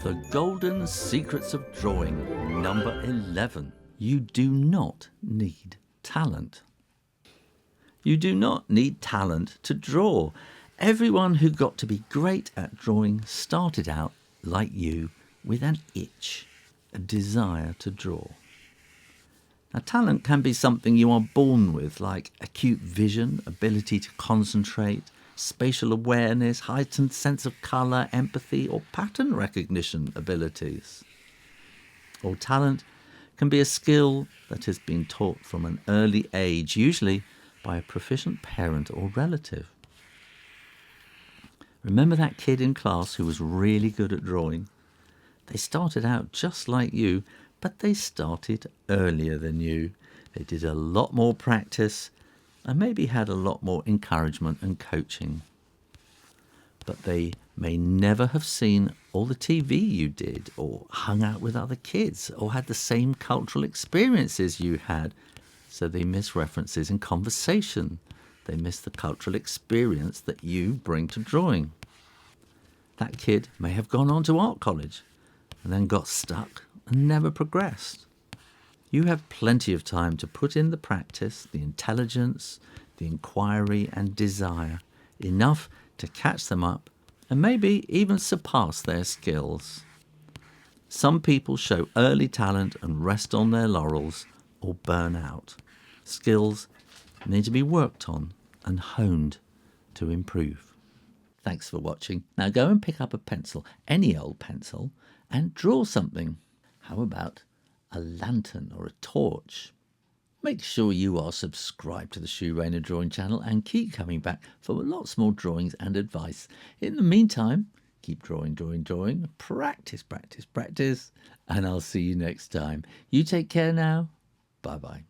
The Golden Secrets of Drawing, number 11. You do not need talent. You do not need talent to draw. Everyone who got to be great at drawing started out, like you, with an itch, a desire to draw. Now, talent can be something you are born with, like acute vision, ability to concentrate, spatial awareness, heightened sense of colour, empathy, or pattern recognition abilities. Or talent can be a skill that has been taught from an early age, usually by a proficient parent or relative. Remember that kid in class who was really good at drawing? They started out just like you, but they started earlier than you. They did a lot more practice and maybe had a lot more encouragement and coaching. But they may never have seen all the TV you did, or hung out with other kids, or had the same cultural experiences you had. So they miss references in conversation. They miss the cultural experience that you bring to drawing. That kid may have gone on to art college and then got stuck and never progressed. You have plenty of time to put in the practice, the intelligence, the inquiry and desire, enough to catch them up and maybe even surpass their skills. Some people show early talent and rest on their laurels or burn out. Skills need to be worked on and honed to improve. Thanks for watching. Now go and pick up a pencil, any old pencil, and draw something. How about a lantern or a torch? Make sure you are subscribed to the Shu Rayner Drawing channel and keep coming back for lots more drawings and advice. In the meantime, keep drawing, practice, practice, practice, and I'll see you next time. You take care now. Bye-bye.